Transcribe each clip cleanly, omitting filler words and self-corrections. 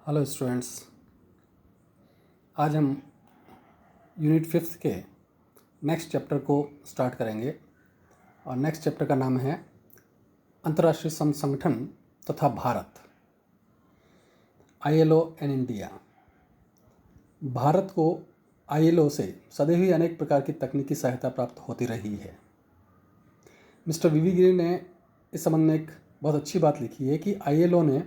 Hello students. आज हम unit 5 के नेक्स्ट चैप्टर को स्टार्ट करेंगे और नेक्स्ट चैप्टर का नाम है अंतर्राष्ट्रीय श्रम संगठन तथा Bharat, ILO and India. Bharat को ILO से सदैव ही अनेक प्रकार की तकनीकी सहायता प्राप्त होती रही है। मिस्टर वी गिरी ने इस संबंध में एक बहुत अच्छी बात लिखी है कि ILO ने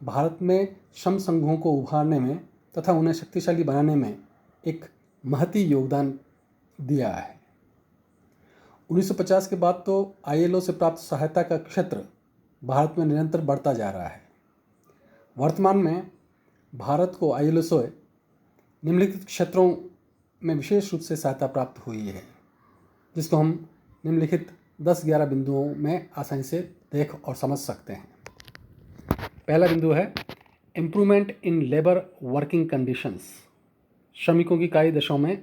भारत में श्रम संघों को उभारने में तथा उन्हें शक्तिशाली बनाने में एक महती योगदान दिया है। 1950 के बाद तो ILO से प्राप्त सहायता का क्षेत्र भारत में निरंतर बढ़ता जा रहा है। वर्तमान में भारत को ILO से निम्नलिखित क्षेत्रों में विशेष रूप से सहायता प्राप्त हुई है, जिसको हम निम्नलिखित 10-11 बिंदुओं में आसानी से देख और समझ सकते हैं। पहला बिंदु है improvement in labour working conditions. श्रमिकों की कार्य दशाओं में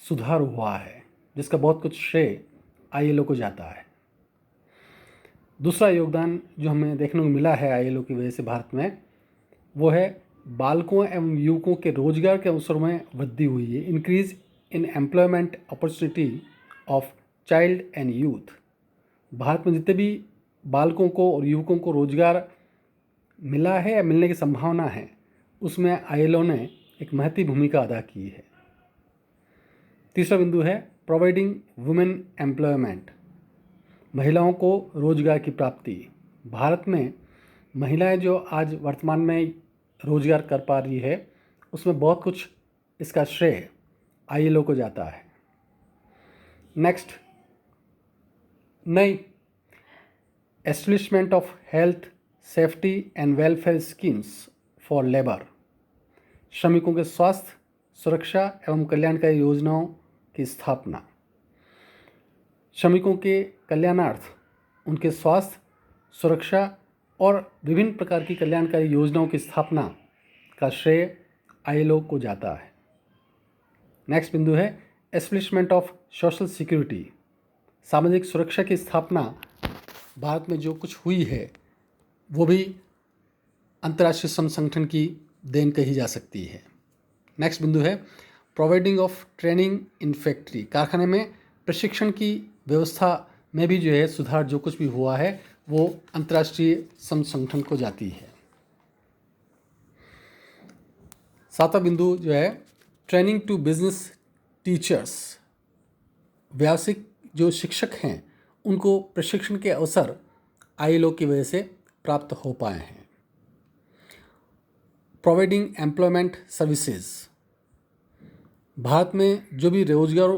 सुधार हुआ है, जिसका बहुत कुछ श्रेय ILO को जाता है। दूसरा योगदान जो हमें देखने को मिला है ILO की वजह से भारत में, वो है बालकों एवं युवकों के रोजगार के अवसरों में वृद्धि हुई है। Increase in employment opportunity of child and youth. Bharat में जितने भी बालकों को और युवकों को रोजगार मिला है या मिलने की संभावना है, उसमें ILO ने एक महती भूमिका अदा की है। तीसरा बिंदु है प्रोवाइडिंग वुमेन एम्प्लॉयमेंट। महिलाओं को रोजगार की प्राप्ति। भारत में महिलाएं जो आज वर्तमान में रोजगार कर पा रही है, उसमें बहुत कुछ इसका श्रेय ILO को जाता है। नेक्स्ट, नई establishment of health safety and welfare schemes for labour. श्रमिकों के स्वास्थ्य, सुरक्षा एवं कल्याणकारी योजनाओं की स्थापना। श्रमिकों के कल्याणार्थ उनके स्वास्थ्य, सुरक्षा और विभिन्न प्रकार की कल्याणकारी योजनाओं की स्थापना का श्रेय ILO को जाता है। नेक्स्ट बिंदु है एस्टेब्लिशमेंट ऑफ सोशल सिक्योरिटी। सामाजिक सुरक्षा की स्थापना भारत में जो कुछ हुई है, वो भी अंतर्राष्ट्रीय श्रम संगठन की देन कही जा सकती है। नेक्स्ट बिंदु है providing of training in factory. कारखाने में प्रशिक्षण की व्यवस्था में भी जो है सुधार जो कुछ भी हुआ है, वो अंतर्राष्ट्रीय श्रम संगठन को जाती है। सातवां बिंदु जो है ट्रेनिंग टू बिजनेस टीचर्स। व्यावसायिक जो शिक्षक हैं, उनको प्रशिक्षण के अवसर ILO की वजह से प्राप्त हो पाए हैं। Providing employment services. भारत में जो भी रोजगार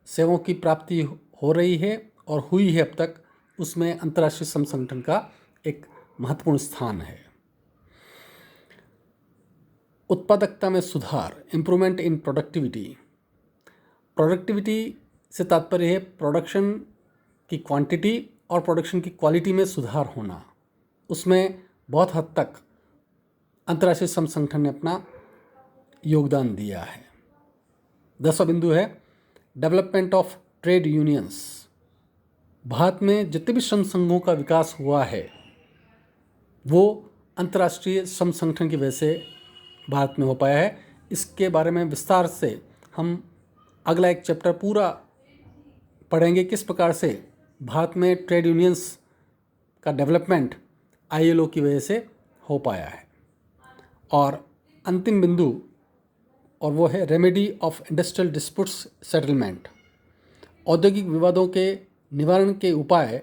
सेवाओं की प्राप्ति हो रही है और हुई है अब तक, उसमें अंतर्राष्ट्रीय श्रम संगठन का एक महत्वपूर्ण स्थान है। उत्पादकता में सुधार, इम्प्रूवमेंट इन प्रोडक्टिविटी। प्रोडक्टिविटी से तात्पर्य है प्रोडक्शन की क्वांटिटी और प्रोडक्शन की क्वालिटी में सुधार होना। उसमें बहुत हद तक अंतर्राष्ट्रीय श्रम संगठन ने अपना योगदान दिया है। 10वां बिंदु है development of trade unions. Bharat में जितने भी श्रम संघों का विकास हुआ है, वो अंतर्राष्ट्रीय श्रम संगठन की वजह से भारत में हो पाया है। इसके बारे में विस्तार से हम अगला एक चैप्टर पूरा पढ़ेंगे, किस प्रकार से भारत में ट्रेड यूनियंस का डेवलपमेंट ILO की वजह से हो पाया है। और अंतिम बिंदु, और वो है remedy of industrial disputes settlement. औद्योगिक विवादों के निवारण के उपाय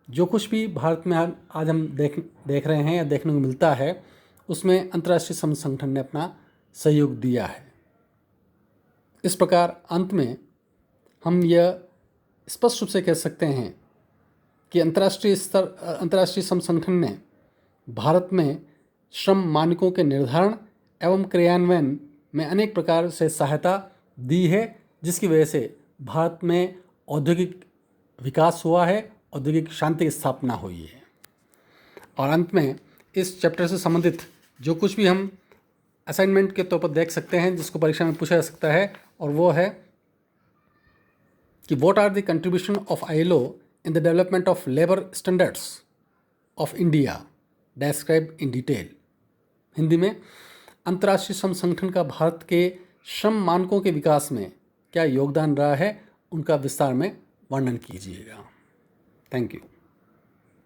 जो कुछ भी भारत में आज हम देख रहे हैं या देखने को मिलता है, उसमें अंतर्राष्ट्रीय श्रम संगठन ने अपना सहयोग दिया है। इस प्रकार अंत में हम यह स्पष्ट रूप से कह सकते हैं कि अंतर्राष्ट्रीय श्रम संगठन ने भारत में श्रम मानकों के निर्धारण एवं क्रियान्वयन में अनेक प्रकार से सहायता दी है, जिसकी वजह से भारत में औद्योगिक विकास हुआ है, औद्योगिक शांति की स्थापना हुई है। और अंत में इस चैप्टर से संबंधित जो कुछ भी हम असाइनमेंट के तौर पर देख सकते हैं, जिसको परीक्षा में पूछा जा सकता है, और वो है कि what are the contribution of ILO in the development of labor standards of India described in detail। Hindi में, अंतर्राष्ट्रीय श्रम संगठन का भारत के श्रम मानकों के विकास में क्या योगदान रहा है, उनका विस्तार में वर्णन कीजिएगा। Thank you.